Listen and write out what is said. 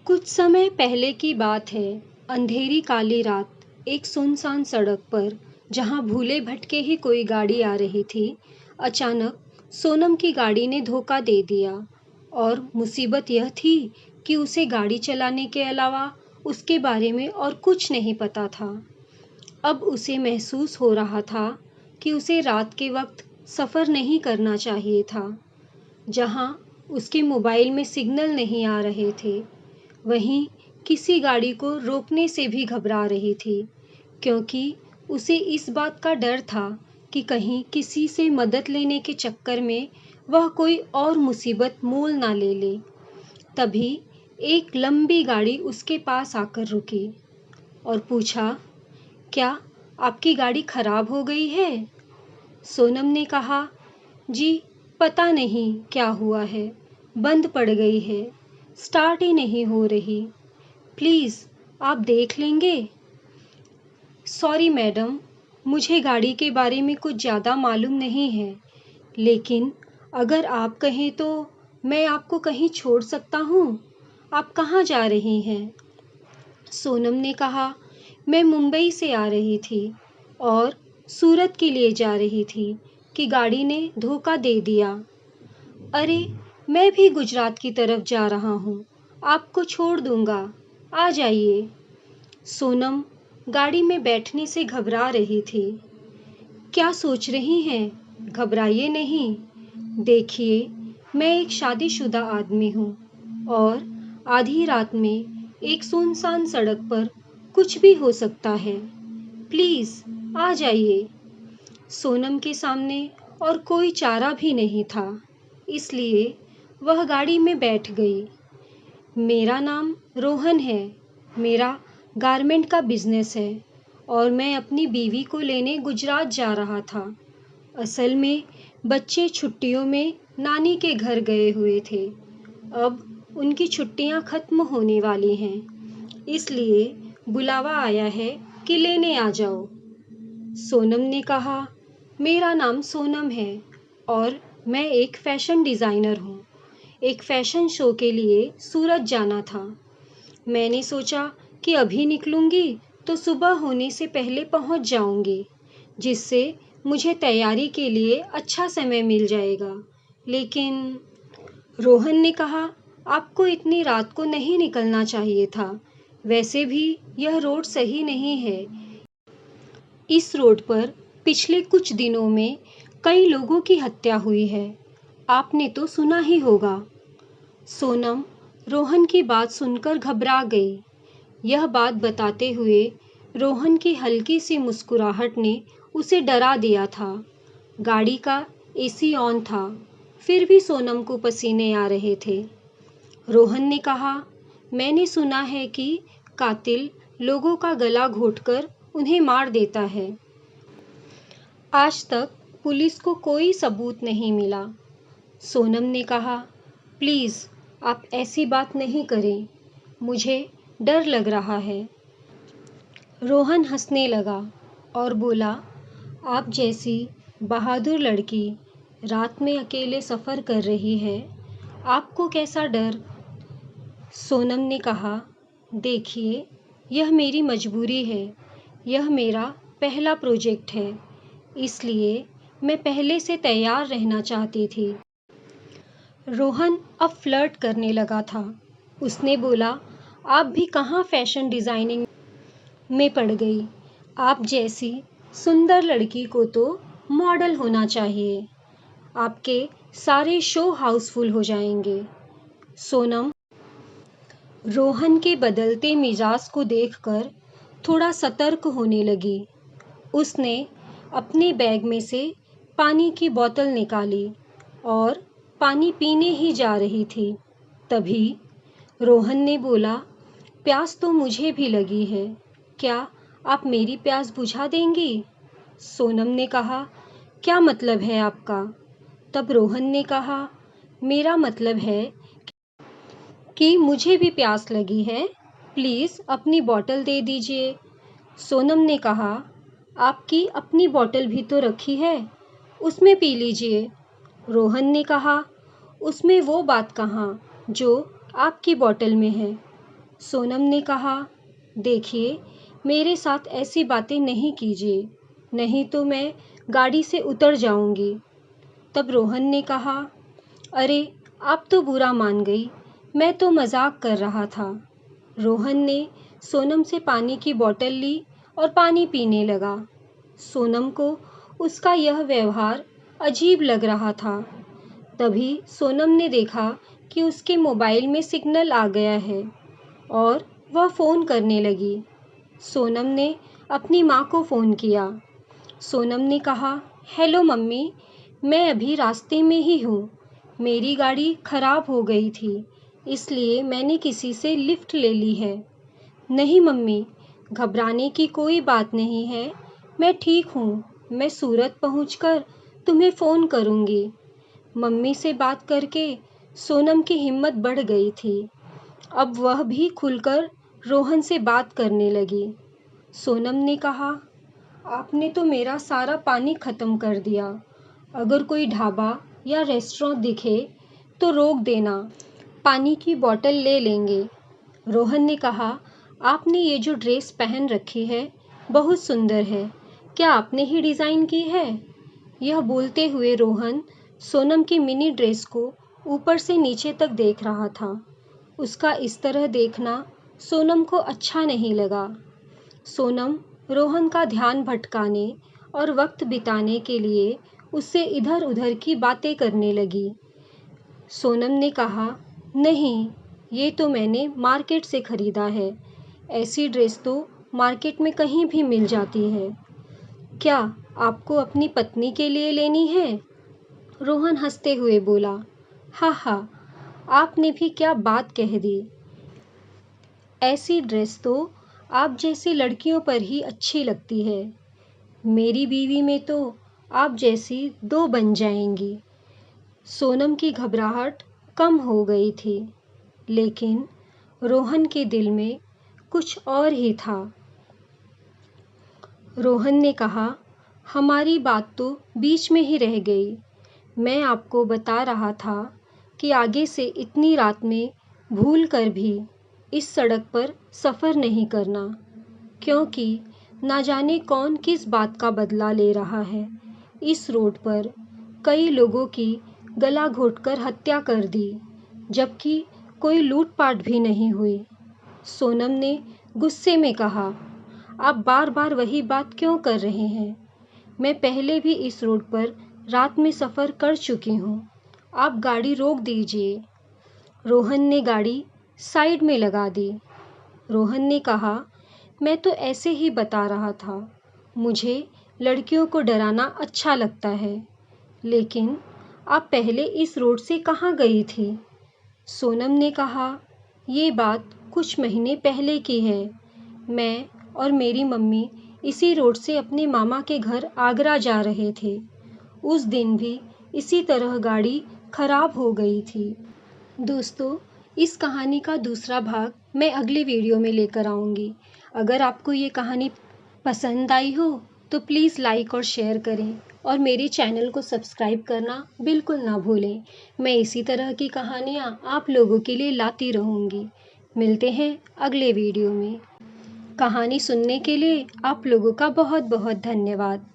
कुछ समय पहले की बात है। अंधेरी काली रात एक सुनसान सड़क पर जहां भूले भटके ही कोई गाड़ी आ रही थी, अचानक सोनम की गाड़ी ने धोखा दे दिया। और मुसीबत यह थी कि उसे गाड़ी चलाने के अलावा उसके बारे में और कुछ नहीं पता था। अब उसे महसूस हो रहा था कि उसे रात के वक्त सफ़र नहीं करना चाहिए था। जहां उसके मोबाइल में सिग्नल नहीं आ रहे थे, वहीं किसी गाड़ी को रोकने से भी घबरा रही थी, क्योंकि उसे इस बात का डर था कि कहीं किसी से मदद लेने के चक्कर में वह कोई और मुसीबत मोल ना ले ले। तभी एक लंबी गाड़ी उसके पास आकर रुकी और पूछा, क्या आपकी गाड़ी खराब हो गई है? सोनम ने कहा, जी पता नहीं क्या हुआ है, बंद पड़ गई है, स्टार्ट ही नहीं हो रही। प्लीज़ आप देख लेंगे? सॉरी मैडम, मुझे गाड़ी के बारे में कुछ ज़्यादा मालूम नहीं है, लेकिन अगर आप कहें तो मैं आपको कहीं छोड़ सकता हूँ। आप कहाँ जा रही हैं? सोनम ने कहा, मैं मुंबई से आ रही थी और सूरत के लिए जा रही थी कि गाड़ी ने धोखा दे दिया। अरे, मैं भी गुजरात की तरफ जा रहा हूँ, आपको छोड़ दूँगा, आ जाइए। सोनम गाड़ी में बैठने से घबरा रही थी। क्या सोच रही हैं? घबराइए नहीं। देखिए, मैं एक शादीशुदा आदमी हूँ और आधी रात में एक सुनसान सड़क पर कुछ भी हो सकता है। प्लीज़ आ जाइए। सोनम के सामने और कोई चारा भी नहीं था, इसलिए वह गाड़ी में बैठ गई। मेरा नाम रोहन है, मेरा गारमेंट का बिजनेस है और मैं अपनी बीवी को लेने गुजरात जा रहा था। असल में बच्चे छुट्टियों में नानी के घर गए हुए थे। अब उनकी छुट्टियां खत्म होने वाली हैं, इसलिए बुलावा आया है कि लेने आ जाओ। सोनम ने कहा, मेरा नाम सोनम है और मैं एक फ़ैशन डिज़ाइनर हूँ। एक फ़ैशन शो के लिए सूरत जाना था। मैंने सोचा कि अभी निकलूँगी तो सुबह होने से पहले पहुँच जाऊँगी, जिससे मुझे तैयारी के लिए अच्छा समय मिल जाएगा। लेकिन रोहन ने कहा, आपको इतनी रात को नहीं निकलना चाहिए था। वैसे भी यह रोड सही नहीं है। इस रोड पर पिछले कुछ दिनों में कई लोगों की हत्या हुई है। आपने तो सुना ही होगा। सोनम रोहन की बात सुनकर घबरा गई। यह बात बताते हुए रोहन की हल्की सी मुस्कुराहट ने उसे डरा दिया था। गाड़ी का एसी ऑन था, फिर भी सोनम को पसीने आ रहे थे। रोहन ने कहा, मैंने सुना है कि कातिल लोगों का गला घोंटकर उन्हें मार देता है। आज तक पुलिस को कोई सबूत नहीं मिला। सोनम ने कहा, प्लीज़ आप ऐसी बात नहीं करें, मुझे डर लग रहा है। रोहन हंसने लगा और बोला, आप जैसी बहादुर लड़की रात में अकेले सफ़र कर रही है, आपको कैसा डर? सोनम ने कहा, देखिए, यह मेरी मजबूरी है। यह मेरा पहला प्रोजेक्ट है, इसलिए मैं पहले से तैयार रहना चाहती थी। रोहन अब फ्लर्ट करने लगा था। उसने बोला, आप भी कहाँ फ़ैशन डिज़ाइनिंग में पड़ गई? आप जैसी सुंदर लड़की को तो मॉडल होना चाहिए। आपके सारे शो हाउसफुल हो जाएंगे। सोनम रोहन के बदलते मिजाज को देखकर थोड़ा सतर्क होने लगी। उसने अपने बैग में से पानी की बोतल निकाली और पानी पीने ही जा रही थी। तभी रोहन ने बोला, प्यास तो मुझे भी लगी है, क्या आप मेरी प्यास बुझा देंगी? सोनम ने कहा, क्या मतलब है आपका? तब रोहन ने कहा, मेरा मतलब है कि मुझे भी प्यास लगी है, प्लीज़ अपनी बोतल दे दीजिए। सोनम ने कहा, आपकी अपनी बोतल भी तो रखी है, उसमें पी लीजिए। रोहन ने कहा, उसमें वो बात कहाँ जो आपकी बोतल में है। सोनम ने कहा, देखिए, मेरे साथ ऐसी बातें नहीं कीजिए, नहीं तो मैं गाड़ी से उतर जाऊंगी। तब रोहन ने कहा, अरे, आप तो बुरा मान गई, मैं तो मजाक कर रहा था। रोहन ने सोनम से पानी की बोतल ली और पानी पीने लगा। सोनम को उसका यह व्यवहार अजीब लग रहा था। तभी सोनम ने देखा कि उसके मोबाइल में सिग्नल आ गया है और वह फ़ोन करने लगी। सोनम ने अपनी माँ को फ़ोन किया। सोनम ने कहा, हेलो मम्मी, मैं अभी रास्ते में ही हूँ। मेरी गाड़ी खराब हो गई थी, इसलिए मैंने किसी से लिफ्ट ले ली है। नहीं मम्मी, घबराने की कोई बात नहीं है, मैं ठीक हूँ। मैं सूरत पहुँचकर तुम्हें फ़ोन करूँगी। मम्मी से बात करके सोनम की हिम्मत बढ़ गई थी। अब वह भी खुलकर रोहन से बात करने लगी। सोनम ने कहा, आपने तो मेरा सारा पानी ख़त्म कर दिया। अगर कोई ढाबा या रेस्टोरेंट दिखे तो रोक देना, पानी की बोतल ले लेंगे। रोहन ने कहा, आपने ये जो ड्रेस पहन रखी है बहुत सुंदर है, क्या आपने ही डिज़ाइन की है? यह बोलते हुए रोहन सोनम की मिनी ड्रेस को ऊपर से नीचे तक देख रहा था। उसका इस तरह देखना सोनम को अच्छा नहीं लगा। सोनम रोहन का ध्यान भटकाने और वक्त बिताने के लिए उससे इधर उधर की बातें करने लगी। सोनम ने कहा, नहीं, ये तो मैंने मार्केट से ख़रीदा है। ऐसी ड्रेस तो मार्केट में कहीं भी मिल जाती है। क्या आपको अपनी पत्नी के लिए लेनी है? रोहन हंसते हुए बोला, हा हा, आपने भी क्या बात कह दी। ऐसी ड्रेस तो आप जैसी लड़कियों पर ही अच्छी लगती है। मेरी बीवी में तो आप जैसी दो बन जाएंगी। सोनम की घबराहट कम हो गई थी, लेकिन रोहन के दिल में कुछ और ही था। रोहन ने कहा, हमारी बात तो बीच में ही रह गई। मैं आपको बता रहा था कि आगे से इतनी रात में भूल कर भी इस सड़क पर सफ़र नहीं करना, क्योंकि ना जाने कौन किस बात का बदला ले रहा है। इस रोड पर कई लोगों की गला घोंटकर हत्या कर दी, जबकि कोई लूटपाट भी नहीं हुई। सोनम ने गुस्से में कहा, आप बार बार वही बात क्यों कर रहे हैं? मैं पहले भी इस रोड पर रात में सफ़र कर चुकी हूँ। आप गाड़ी रोक दीजिए। रोहन ने गाड़ी साइड में लगा दी। रोहन ने कहा, मैं तो ऐसे ही बता रहा था। मुझे लड़कियों को डराना अच्छा लगता है। लेकिन आप पहले इस रोड से कहाँ गई थी? सोनम ने कहा, ये बात कुछ महीने पहले की है। मैं और मेरी मम्मी इसी रोड से अपने मामा के घर आगरा जा रहे थे। उस दिन भी इसी तरह गाड़ी खराब हो गई थी। दोस्तों, इस कहानी का दूसरा भाग मैं अगले वीडियो में लेकर आऊँगी। अगर आपको ये कहानी पसंद आई हो तो प्लीज़ लाइक और शेयर करें और मेरे चैनल को सब्सक्राइब करना बिल्कुल ना भूलें। मैं इसी तरह की कहानियाँ आप लोगों के लिए लाती रहूँगी। मिलते हैं अगले वीडियो में। कहानी सुनने के लिए आप लोगों का बहुत बहुत धन्यवाद।